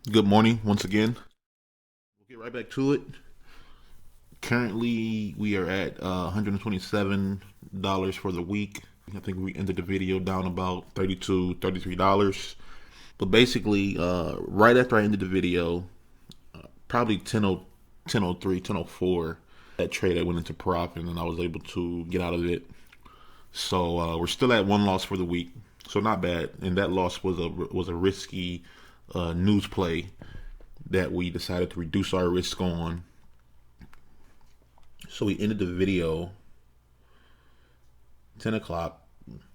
Good morning once again. We'll get right back to it. Currently, we are at $127 for the week. I think we ended the video down about $32, $33. But basically, right after I ended the video, probably 10:03, 10:04, that trade I went into profit and I was able to get out of it. So we're still at one loss for the week. So not bad. And that loss was a risky news play that we decided to reduce our risk on. So we ended the video 10 o'clock,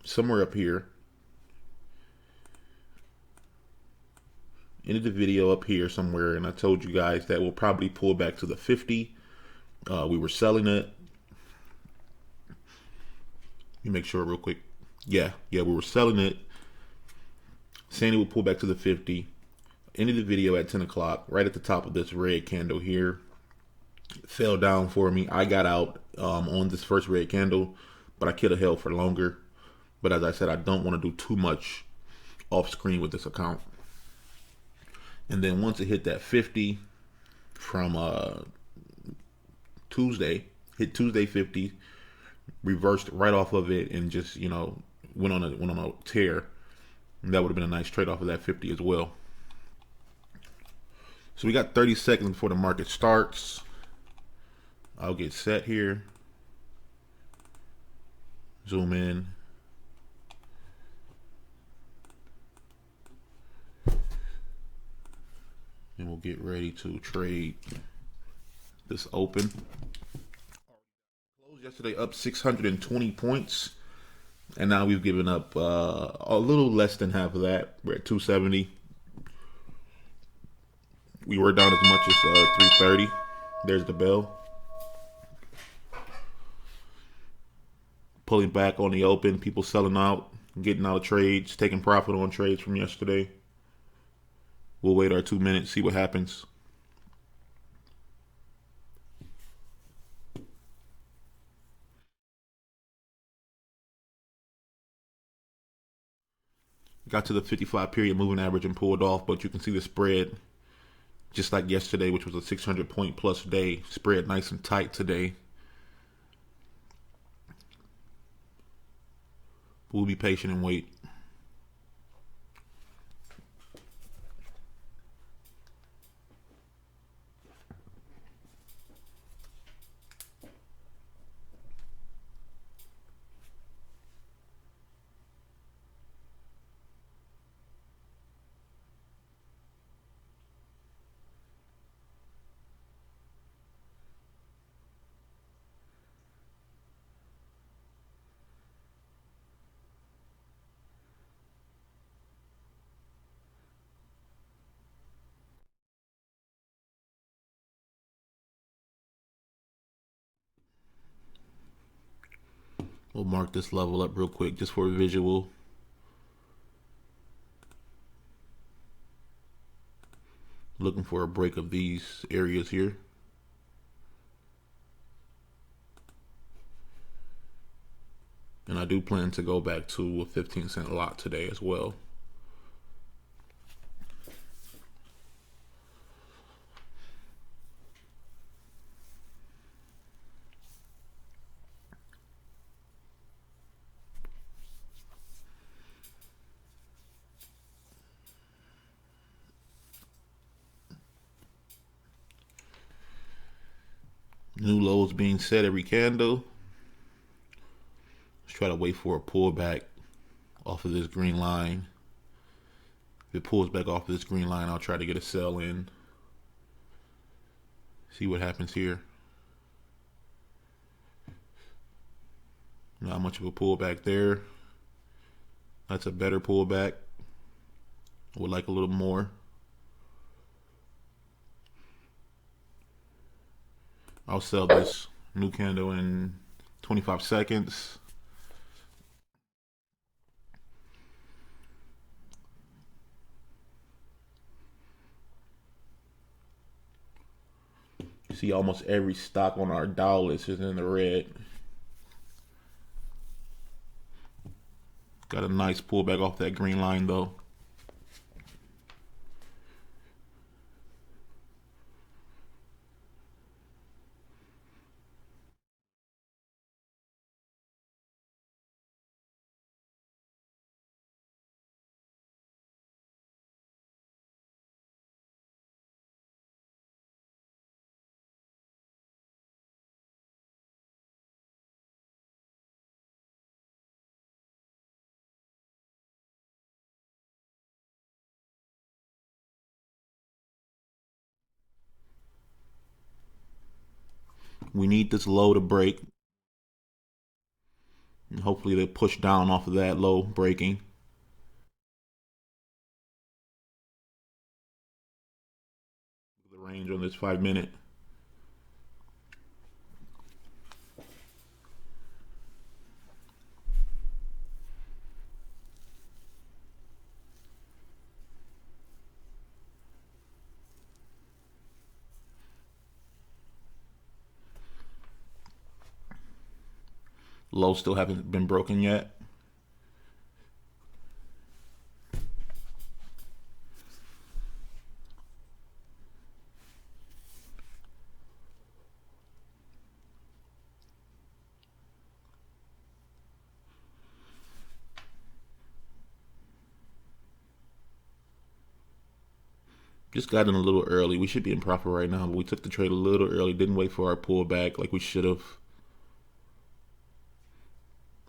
somewhere up here. Ended the video up here somewhere, and I told you guys that we'll probably pull back to the 50. We were selling it. Let me make sure real quick. Yeah, we were selling it. Saying it would pull back to the 50. Ended the video at 10 o'clock, right at the top of this red candle here. Fell down for me. I got out on this first red candle, but I could have held for longer. But as I said, I don't want to do too much off screen with this account. And then once it hit that 50 from Tuesday, hit Tuesday 50, reversed right off of it and just, went on a tear. And that would have been a nice trade off of that 50 as well. So we got 30 seconds before the market starts. I'll get set here. Zoom in. And we'll get ready to trade this open. Closed yesterday up 620 points. And now we've given up a little less than half of that. We're at 270. We were down as much as 330. There's the bell. Pulling back on the open. People selling out, getting out of trades, taking profit on trades from yesterday. We'll wait our 2 minutes, see what happens. Got to the 55 period moving average and pulled off, but you can see the spread just like yesterday, which was a 600 point plus day. Spread nice and tight today. We'll be patient and wait. We'll mark this level up real quick just for a visual. Looking for a break of these areas here. And I do plan to go back to a 15-cent lot today as well. New lows being set every candle. Let's try to wait for a pullback off of this green line. If it pulls back off of this green line, I'll try to get a sell in. See what happens here. Not much of a pullback there. That's a better pullback. Would like a little more. I'll sell this new candle in 25 seconds. You see almost every stock on our Dow list is in the red. Got a nice pullback off that green line though. We need this low to break. And hopefully they push down off of that low breaking. The range on this 5 minute. Low still haven't been broken yet. Just got in a little early. We should be in profit right now, but we took the trade a little early. Didn't wait for our pullback like we should have.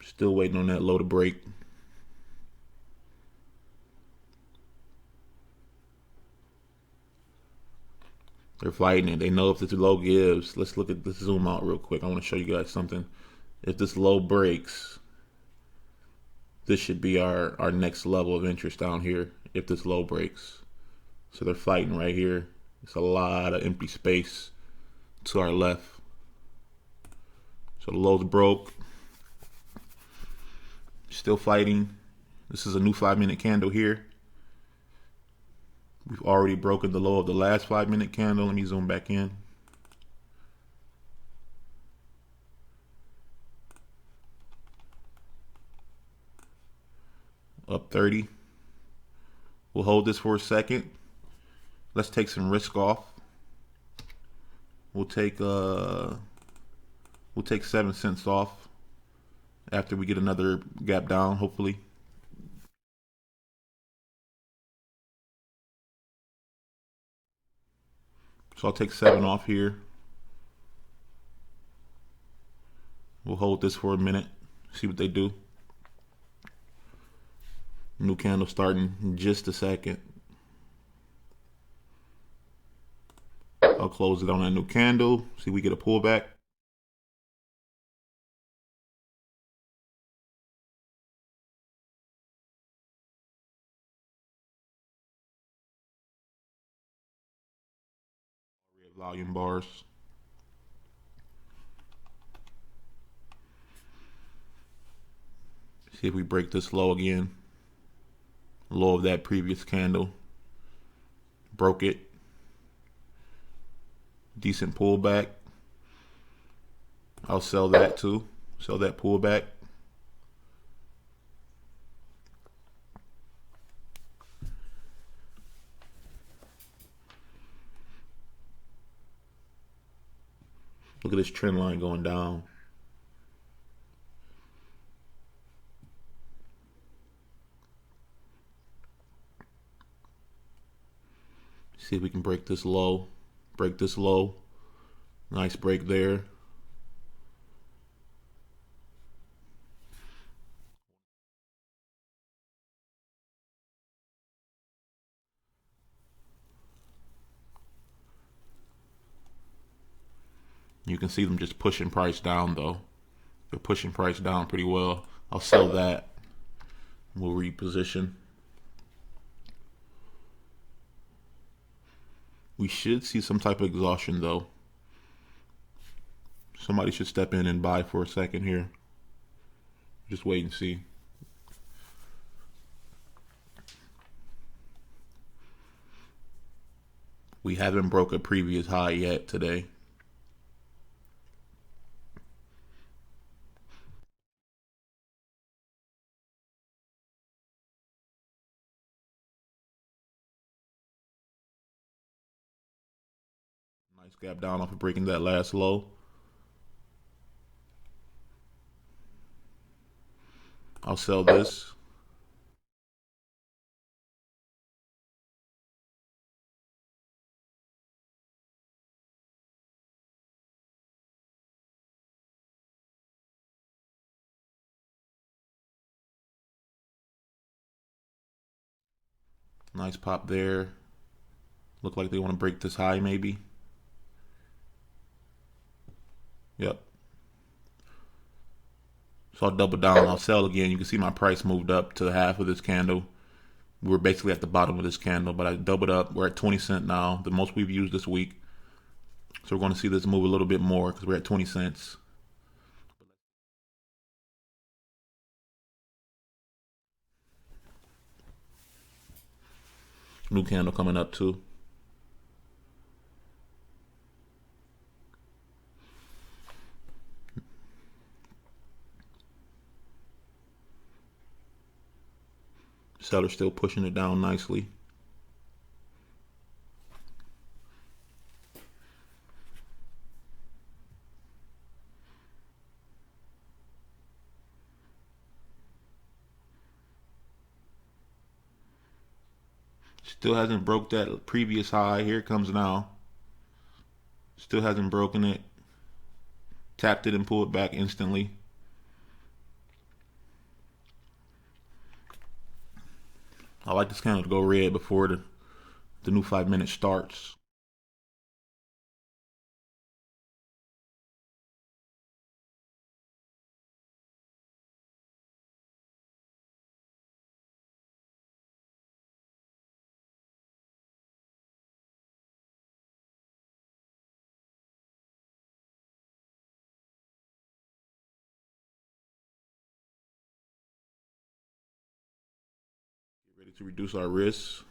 Still waiting on that low to break. They're fighting it. They know if this low gives. Let's look at this. Zoom out real quick. I want to show you guys something. If this low breaks, this should be our next level of interest down here. If this low breaks. So they're fighting right here. It's a lot of empty space to our left. So the low's broke. Still fighting. This is a new 5-minute candle here. We've already broken the low of the last 5-minute candle. Let me zoom back in. Up 30. We'll hold this for a second. Let's take some risk off. We'll take 7 cents off after we get another gap down, hopefully. So I'll take 7 off here. We'll hold this for a minute, see what they do. New candle starting in just a second. I'll close it on that new candle. See if we get a pullback. Red volume bars. See if we break this low again. Low of that previous candle. Broke it. Decent pullback. I'll sell that too. Sell that pullback. Look at this trend line going down. See if we can break this low. Break this low. Nice break there. You can see them just pushing price down though. They're pushing price down pretty well. I'll sell that. We'll reposition. We should see some type of exhaustion though. Somebody should step in and buy for a second here. Just wait and see. We haven't broke a previous high yet today. Nice gap down off of breaking that last low. I'll sell this. Nice pop there. Look like they want to break this high maybe. Yep. So I'll double down. I'll sell again. You can see my price moved up to half of this candle. We're basically at the bottom of this candle, but I doubled up. We're at 20 cents now, the most we've used this week. So we're going to see this move a little bit more because we're at 20 cents. New candle coming up too. Seller still pushing it down nicely. Still hasn't broke that previous high. Here it comes now. Still hasn't broken it. Tapped it and pulled it back instantly. I like this candle to go red before the new 5 minute starts. Get ready to reduce our risk.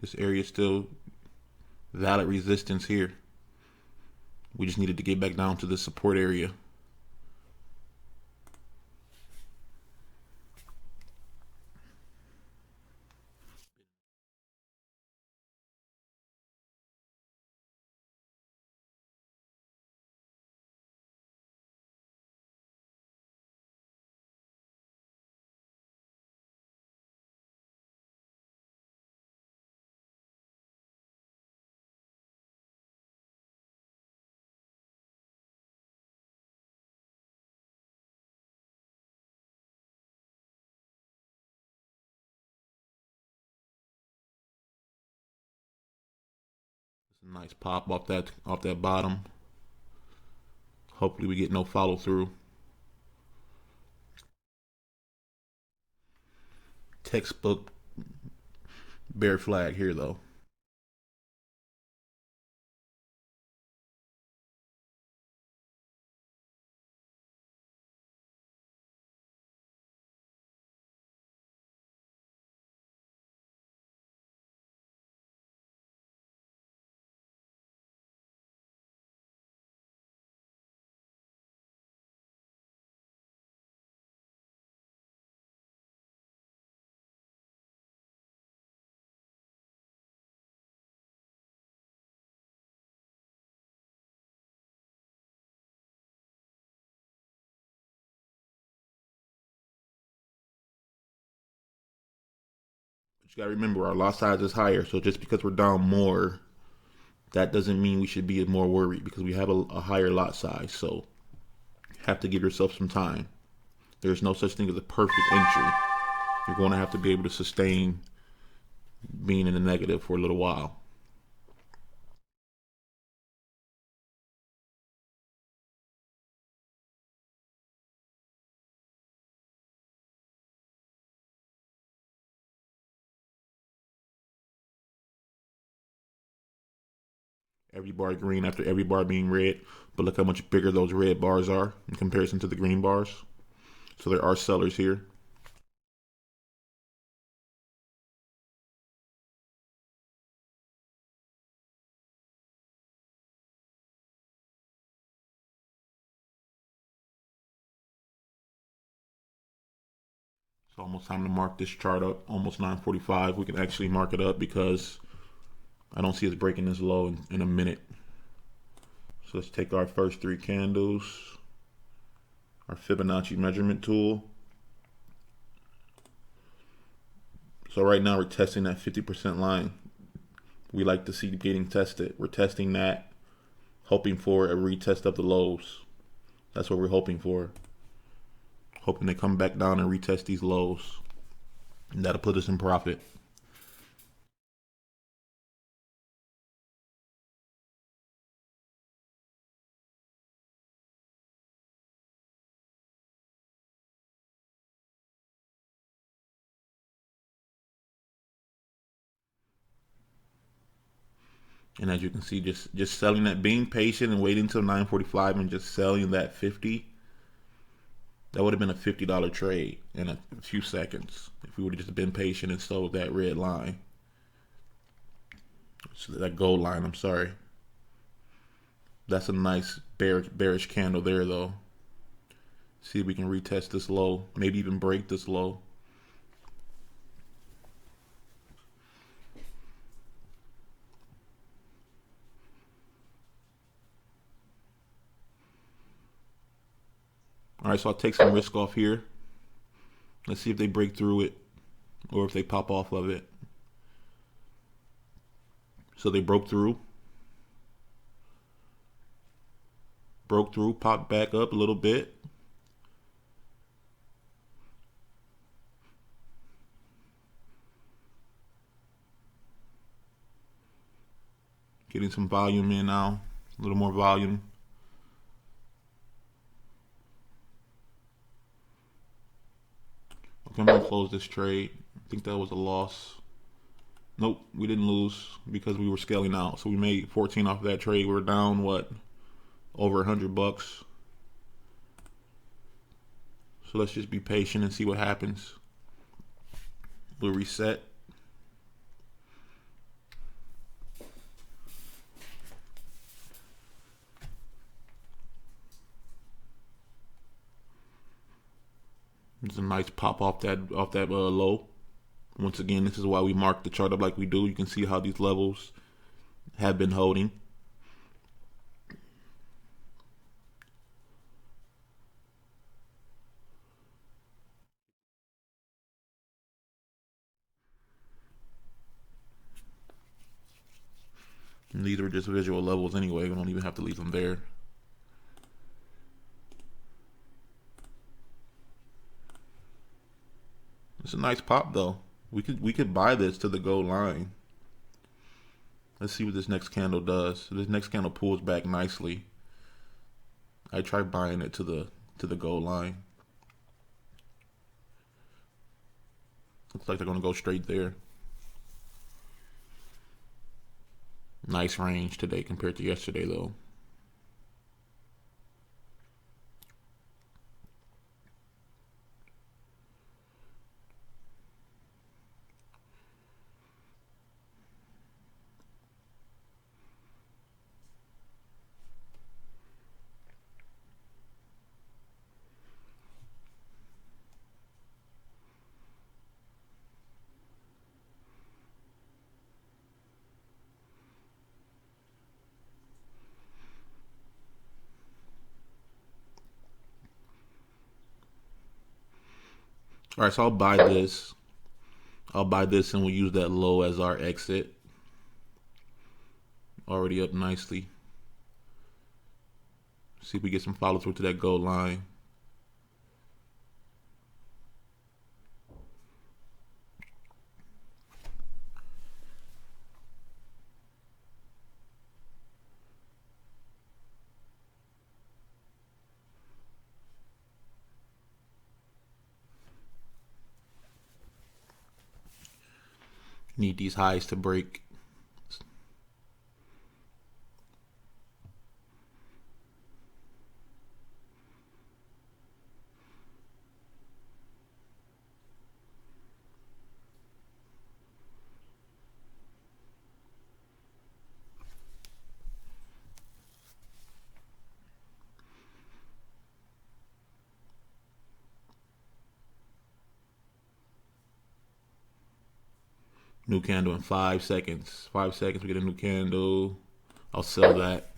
This area is still valid resistance here. We just needed to get back down to the support area. It's a nice pop off that bottom. Hopefully we get no follow through. Textbook bear flag here though. But you gotta remember our lot size is higher, so just because we're down more, that doesn't mean we should be more worried because we have a higher lot size. So you have to give yourself some time. There's no such thing as a perfect entry. You're going to have to be able to sustain being in the negative for a little while. Every bar green after every bar being red. But look how much bigger those red bars are in comparison to the green bars. So there are sellers here. It's almost time to mark this chart up. Almost 9:45. We can actually mark it up because I don't see us breaking this low in a minute. So let's take our first three candles, our Fibonacci measurement tool. So right now we're testing that 50% line. We like to see getting tested. We're testing that, hoping for a retest of the lows. That's what we're hoping for. Hoping they come back down and retest these lows. And that'll put us in profit. And as you can see, just selling that, being patient and waiting until 9:45 and just selling that 50. That would have been a $50 trade in a few seconds if we would have just been patient and sold that red line. So that gold line, I'm sorry. That's a nice bearish candle there, though. See if we can retest this low, maybe even break this low. All right, so I'll take some risk off here. Let's see if they break through it or if they pop off of it. So they broke through, popped back up a little bit. Getting some volume in now, a little more volume. Okay, I'm gonna close this trade. I think that was a loss. Nope, we didn't lose because we were scaling out. So we made 14 off of that trade. We're down what? Over $100. So let's just be patient and see what happens. We'll reset. It's a nice pop off that low. Once again, this is why we mark the chart up like we do. You can see how these levels have been holding. And these are just visual levels anyway. We don't even have to leave them there. It's a nice pop though. We could buy this to the gold line. Let's see what this next candle does. So this next candle pulls back nicely. I try buying it to the gold line. Looks like they're gonna go straight there. Nice range today compared to yesterday though. All right, so I'll buy this. I'll buy this and we'll use that low as our exit. Already up nicely. See if we get some follow through to that gold line. Need these highs to break. New candle in 5 seconds. 5 seconds, we get a new candle. I'll sell that.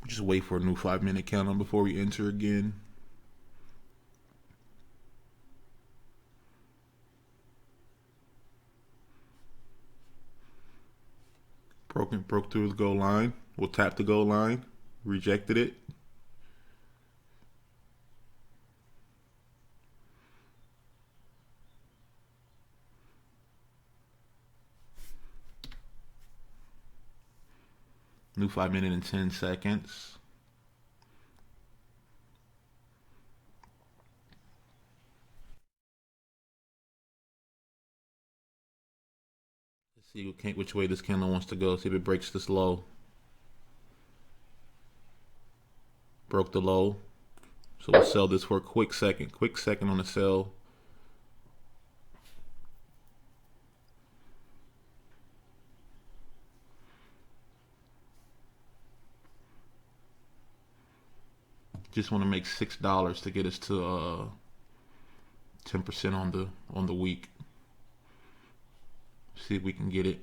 Just wait for a new 5-minute candle before we enter again. Broke through the goal line. We'll tap the goal line. Rejected it. New 5-minute in 10 seconds. Let's see which way this candle wants to go. See if it breaks this low. Broke the low. So we'll sell this for a quick second. Quick second on the sell. Just want to make $6 to get us to 10% on the week. See if we can get it.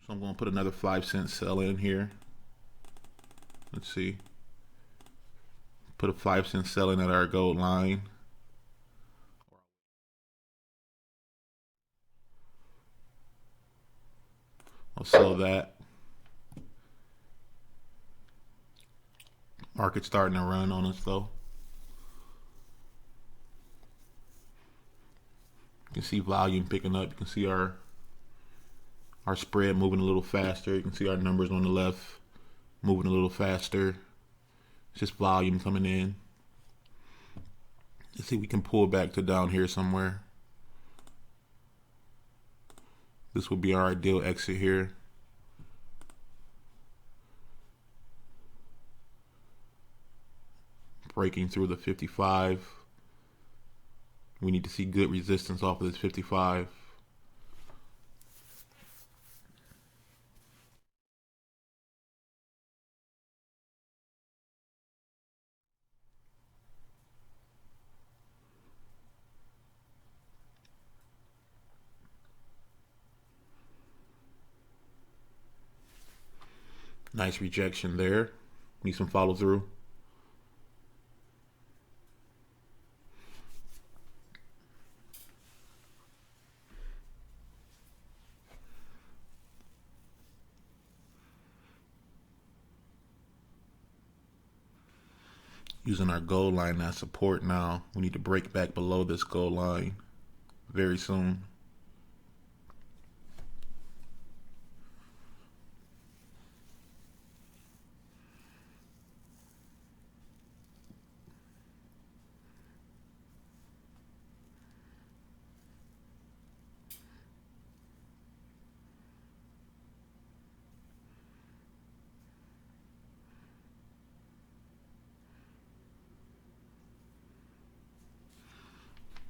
So I'm going to put another 5-cent sell in here. Let's see. Put a 5-cent sell in at our gold line. I'll sell that. Market starting to run on us though. You can see volume picking up. You can see our spread moving a little faster. You can see our numbers on the left moving a little faster. It's just volume coming in. Let's see if we can pull back to down here somewhere. This would be our ideal exit here. Breaking through the 55. We need to see good resistance off of this 55. Nice rejection there. Need some follow through. Using our gold line as support now. We need to break back below this gold line very soon.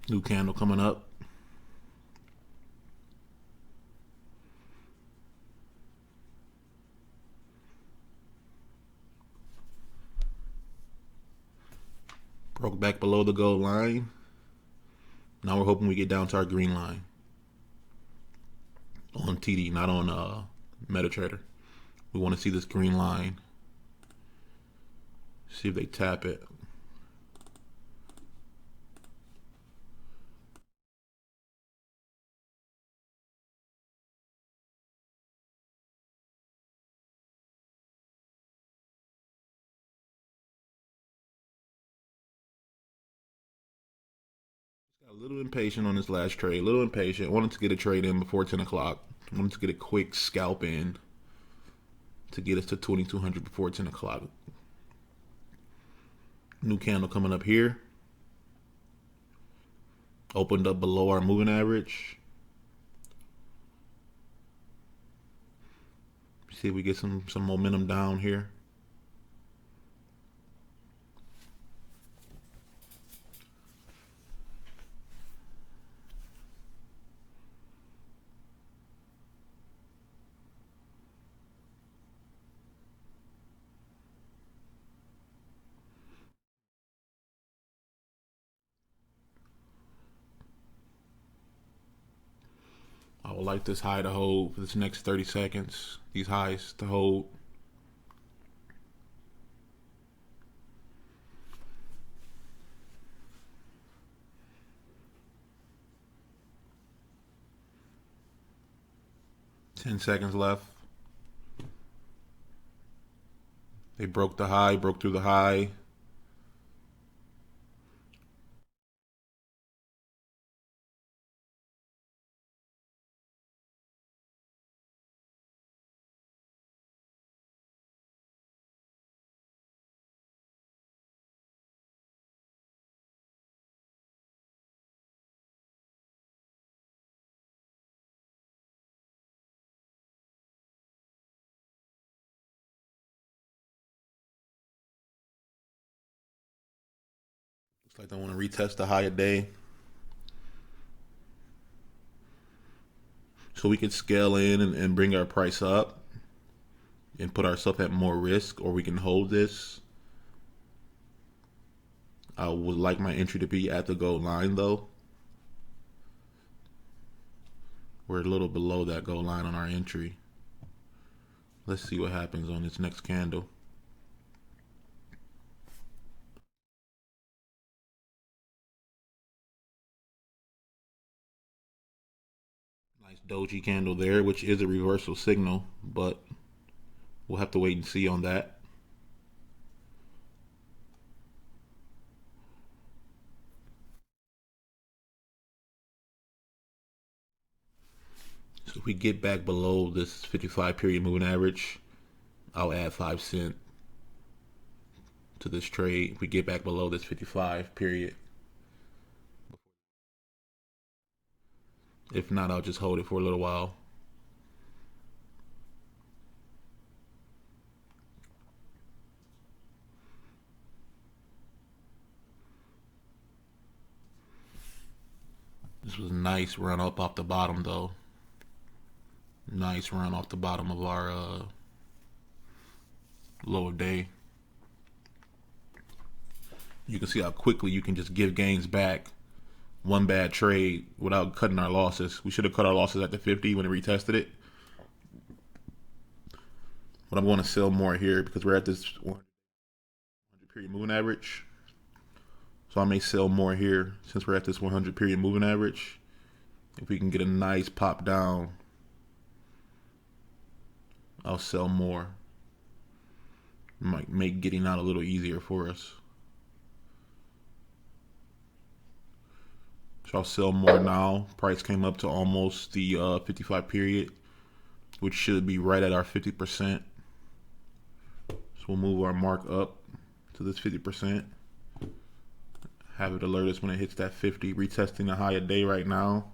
New candle coming up. Broke back below the gold line. Now we're hoping we get down to our green line. On TD, not on MetaTrader. We want to see this green line. See if they tap it. Got a little impatient on this last trade. A little impatient. Wanted to get a trade in before 10 o'clock. Wanted to get a quick scalp in to get us to 2200 before 10 o'clock. New candle coming up here. Opened up below our moving average. See if we get some momentum down here. I would like this high to hold for this next 30 seconds. These highs to hold. Ten seconds left. They broke the high, broke through the high. Looks like they want to retest the high a day. So we could scale in and bring our price up and put ourselves at more risk, or we can hold this. I would like my entry to be at the gold line though. We're a little below that gold line on our entry. Let's see what happens on this next candle. Nice doji candle there, which is a reversal signal, but we'll have to wait and see on that. So if we get back below this 55 period moving average, I'll add 5 cents to this trade. If we get back below this 55 period. If not, I'll just hold it for a little while. This was a nice run up off the bottom though. Nice run off the bottom of our low of day. You can see how quickly you can just give gains back. One bad trade without cutting our losses. We should have cut our losses at the 50 when it retested it. But I'm going to sell more here because we're at this 100 period moving average. So I may sell more here since we're at this 100 period moving average. If we can get a nice pop down, I'll sell more. Might make getting out a little easier for us. So I'll sell more now. Price came up to almost the 55 period, which should be right at our 50%. So we'll move our mark up to this 50%. Have it alert us when it hits that 50. Retesting the high a day right now.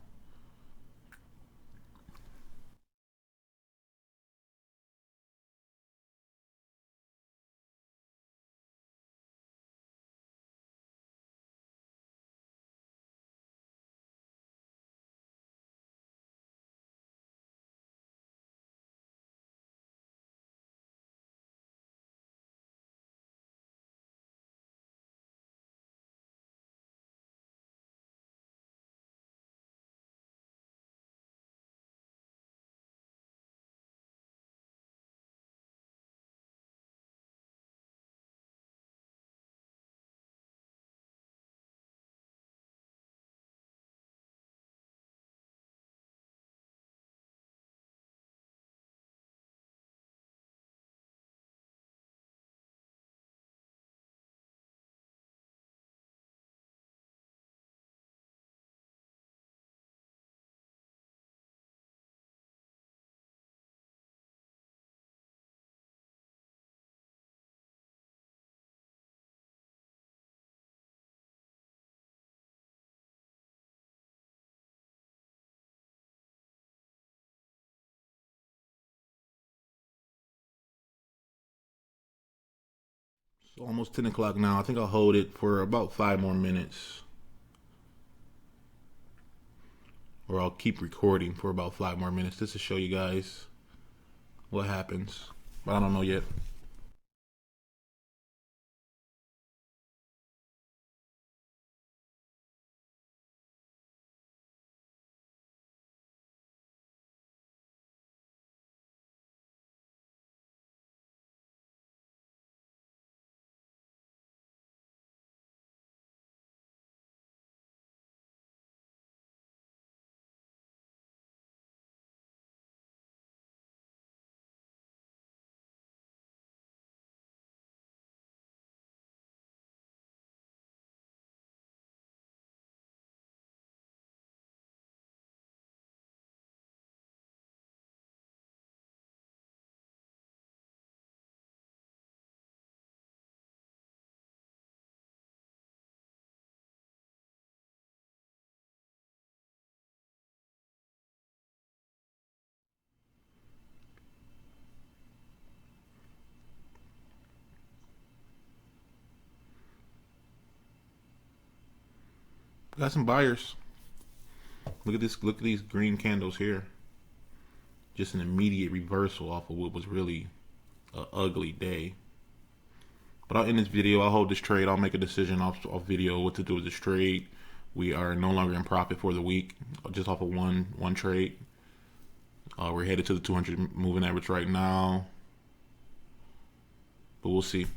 It's almost 10 o'clock now. I think I'll hold it for about 5 more minutes. Or I'll keep recording for about 5 more minutes just to show you guys what happens. But I don't know yet. Got some buyers. Look at this. Look at these green candles here. Just an immediate reversal off of what was really an ugly day. But I'll end this video. I'll hold this trade. I'll make a decision off video what to do with this trade. We are no longer in profit for the week, just off of one trade. We're headed to the 200 moving average right now, but we'll see.